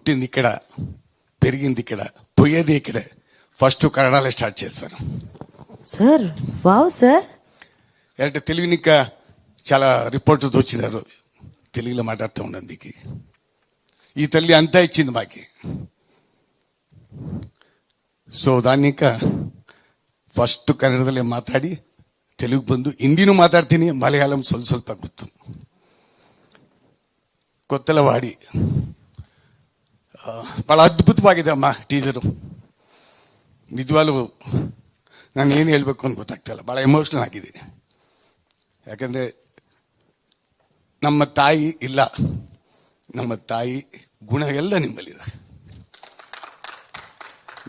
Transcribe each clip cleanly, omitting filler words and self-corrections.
పుట్టింది ఇక్కడ, పెరిగింది ఇక్కడ, పోయేది ఇక్కడే. ఫస్ట్ కన్నడలో స్టార్ట్ చేస్తాను సార్. Wow sir. అంటే తెలుగుని ఇంకా చాలా రిపోర్టర్స్ వచ్చినారు, తెలుగులో మాట్లాడుతూ ఉన్నాను మీకు. ఈ తల్లి అంతా ఇచ్చింది మాకి. ಸೊ దాన్ని ఇంకా ಫಸ್ಟ್ ಕನ್ನಡದಲ್ಲೇ ಮಾತಾಡಿ ತೆಲುಗು ಬಂದು ಹಿಂದಿನೂ ಮಾತಾಡ್ತೀನಿ, ಮಲಯಾಳಂ ಸ್ವಲ್ಪ ಗೊತ್ತು. ಕೊತ್ತಲವಾಡಿ ಬಹಳ ಅದ್ಭುತವಾಗಿದೆ ಅಮ್ಮ ಟೀಸರು. ನಿಜವಾಗ್ಲೂ ನಾನು ಏನು ಹೇಳ್ಬೇಕು ಅಂತ ಗೊತ್ತಾಗ್ತಿಲ್ಲ, ಬಹಳ ಎಮೋಷನಲ್ ಆಗಿದ್ದೀನಿ. ಯಾಕಂದ್ರೆ ನಮ್ಮ ತಾಯಿ ಇಲ್ಲ, ನಮ್ಮ ತಾಯಿ ಗುಣ ಎಲ್ಲ ನಿಮ್ಮಲ್ಲಿದೆ.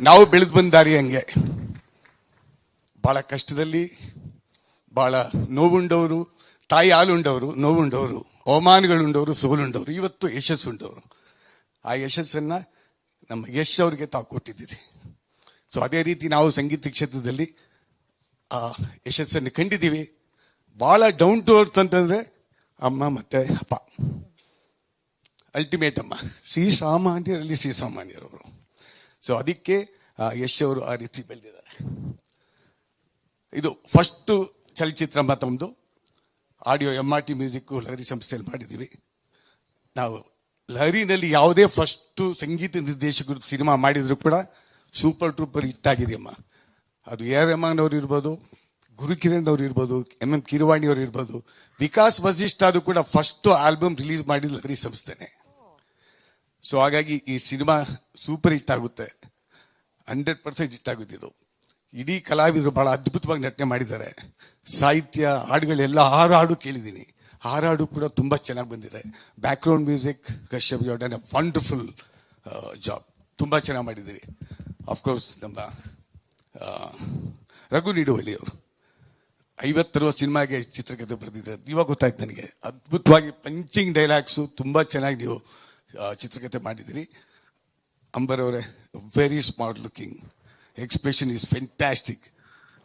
ನಾವು ಬೆಳೆದು ಬಂದ ದಾರಿ ಹಂಗೆ, ಬಹಳ ಕಷ್ಟದಲ್ಲಿ ಬಹಳ ನೋವುಂಡವರು, ತಾಯಿ ಹಾಲುಂಡವರು, ನೋವುಂಡವರು, ಅವಮಾನಗಳುಂಡವರು, ಸೋಲುಂಡವರು, ಇವತ್ತು ಯಶಸ್ಸುಂಡವರು. ಆ ಯಶಸ್ಸನ್ನ ನಮ್ಮ ಯಶ್ ಅವರಿಗೆ ತಾವು ಕೊಟ್ಟಿದ್ದೀರಿ. ಸೊ ಅದೇ ರೀತಿ ನಾವು ಸಂಗೀತ ಕ್ಷೇತ್ರದಲ್ಲಿ ಆ ಯಶಸ್ಸನ್ನು ಕಂಡಿದ್ದೀವಿ. ಬಹಳ ಡೌನ್ ಟು ಅರ್ತ್ ಅಂತಂದ್ರೆ ಅಮ್ಮ ಮತ್ತೆ ಅಪ್ಪ, ಅಲ್ಟಿಮೇಟ್ ಅಮ್ಮ, ಶ್ರೀಸಾಮಾನ್ಯರಲ್ಲಿ ಶ್ರೀಸಾಮಾನ್ಯರವರು. ಸೊ ಅದಕ್ಕೆ ಯಶ್ ಅವರು ಆ ರೀತಿ ಬೆಳೆದಿದ್ದಾರೆ. ಇದು ಫಸ್ಟ್ ಚಲಚಿತ್ರ ತಮ್ಮದು. ಆಡಿಯೋ MRT ಮ್ಯೂಸಿಕ್ ಲಹರಿ ಸಂಸ್ಥೆಯಲ್ಲಿ ಮಾಡಿದ್ದೀವಿ ನಾವು. ಲಹರಿನಲ್ಲಿ ಯಾವುದೇ ಫಸ್ಟ್ ಸಂಗೀತ ನಿರ್ದೇಶಕರು ಸಿನಿಮಾ ಮಾಡಿದ್ರು ಕೂಡ ಸೂಪರ್ ಟ್ರೂಪರ್ ಹಿಟ್ ಆಗಿದೆಯಮ್ಮ. ಅದು AR ರೆಹಮಾನ್ ಅವರು ಇರ್ಬೋದು, ಗುರುಕಿರಣ್ ಅವರು ಇರ್ಬೋದು, MM ಕಿರವಾಣಿ ಅವರು ಇರ್ಬೋದು, ವಿಕಾಸ್ ವಸಿಷ್ಠ ಅದು ಕೂಡ ಫಸ್ಟ್ ಆಲ್ಬಮ್ ರಿಲೀಸ್ ಮಾಡಿದ ಲಹರಿ ಸಂಸ್ಥೆನೆ. ಸೊ ಹಾಗಾಗಿ ಈ ಸಿನಿಮಾ ಸೂಪರ್ ಹಿಟ್ ಆಗುತ್ತೆ, 100% ಹಿಟ್ ಆಗುತ್ತೆ. ಇದು ಇಡೀ ಕಲಾವಿದರು ಬಹಳ ಅದ್ಭುತವಾಗಿ ನಟನೆ ಮಾಡಿದ್ದಾರೆ. ಸಾಹಿತ್ಯ, ಹಾಡುಗಳೆಲ್ಲ 6 ಹಾಡು ಕೇಳಿದ್ದೀನಿ, 6 ಹಾಡು ಕೂಡ ತುಂಬಾ ಚೆನ್ನಾಗಿ ಬಂದಿದೆ. Background music Kashyap you done a wonderful job, ತುಂಬಾ ಚೆನ್ನಾಗಿ ಮಾಡಿದ್ದೀರಿ. ಅಫ್ಕೋರ್ಸ್ ನಮ್ಮ ರಘು ನಿಡುವಳ್ಳಿ ಅವರು 50 ಸಿನಿಮಾಗೆ ಚಿತ್ರಕಥೆ ಬರೆದಿದ್ದಾರೆ. ಇವಾಗ ಗೊತ್ತಾಯ್ತು ನನಗೆ, ಅದ್ಭುತವಾಗಿ ಪಂಚಿಂಗ್ ಡೈಲಾಗ್ಸು ತುಂಬಾ ಚೆನ್ನಾಗಿ ನೀವು ಚಿತ್ರಕಥೆ ಮಾಡಿದಿರಿ. ಅಂಬರ್ ಅವರೇ, very smart looking, expression is fantastic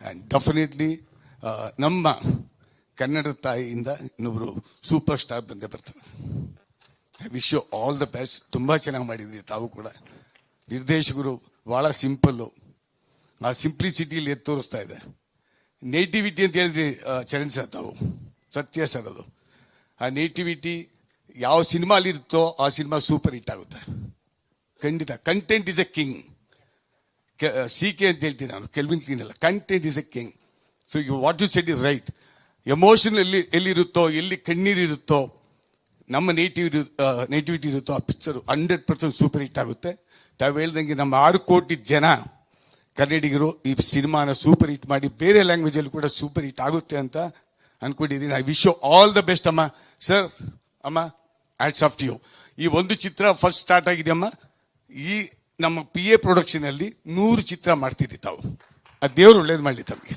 and definitely ನಮ್ಮ ಕನ್ನಡ ತಾಯಿಯಿಂದ ಇನ್ನೊಬ್ರು ಸೂಪರ್ ಸ್ಟಾರ್ ಬಂದೇ ಬರ್ತಾರೆ. I wish you all the best. ತುಂಬಾ ಚೆನ್ನಾಗಿ ಮಾಡಿದ್ರಿ ತಾವು ಕೂಡ. ನಿರ್ದೇಶಕರು ಬಹಳ ಸಿಂಪಲ್ಲು, ಆ ಸಿಂಪ್ಲಿಸಿಟಿಯಲ್ಲಿ ಎದ್ದು ತೋರಿಸ್ತಾ ಇದೆ. ನೇಟಿವಿಟಿ ಅಂತ ಹೇಳಿದ್ರಿ ಚರಣ್ ಸರ್, ತಾವು ಸತ್ಯ ಸರ್. ಅದು ಆ ನೇಟಿವಿಟಿ ಯಾವ ಸಿನಿಮಾಲಿ ಇರುತ್ತೋ ಆ ಸಿನಿಮಾ ಸೂಪರ್ ಹಿಟ್ ಆಗುತ್ತೆ ಖಂಡಿತ. Content is a king. CK ಅಂತ ಹೇಳ್ತೀನಿ ನಾನು, ಕೆಲ್ವಿನ್ ಕ್ಲೀನ್ ಅಲ್ಲ. Content is a king. So you what you said is right. Emotion ಎಲ್ಲಿರುತ್ತೋ, ಎಲ್ಲಿ ಕಣ್ಣೀರಿರುತ್ತೋ, ನಮ್ಮ ನೇಟಿವಿಟಿ ಇರುತ್ತೋ, ಆ ಪಿಕ್ಚರ್ 100% ಸೂಪರ್ ಹಿಟ್ ಆಗುತ್ತೆ. ತಾವು ಹೇಳ್ದಂಗೆ ನಮ್ಮ 6 ಕೋಟಿ ಜನ ಕನ್ನಡಿಗರು ಈ ಸಿನಿಮಾನ ಸೂಪರ್ ಹಿಟ್ ಮಾಡಿ ಬೇರೆ ಲ್ಯಾಂಗ್ವೇಜ್ ಅಲ್ಲಿ ಕೂಡ ಸೂಪರ್ ಹಿಟ್ ಆಗುತ್ತೆ ಅಂತ ಅನ್ಕೊಂಡಿದ್ದೀನಿ. I wish you all the best ಅಮ್ಮ. ಸರ್, ಅಮ್ಮ, ಹ್ಯಾಟ್ಸ್ ಆಫ್ ಟು ಯು. ಈ ಒಂದು ಚಿತ್ರ ಫಸ್ಟ್ ಸ್ಟಾರ್ಟ್ ಆಗಿದೆ ಅಮ್ಮ. ಈ ನಮ್ಮ PA ಪ್ರೊಡಕ್ಷನ್ ಅಲ್ಲಿ 100 ಚಿತ್ರ ಮಾಡ್ತಿದ್ರಿ ತಾವು. ಆ ದೇವರು ಒಳ್ಳೇದು ಮಾಡಲಿ ತಮಗೆ.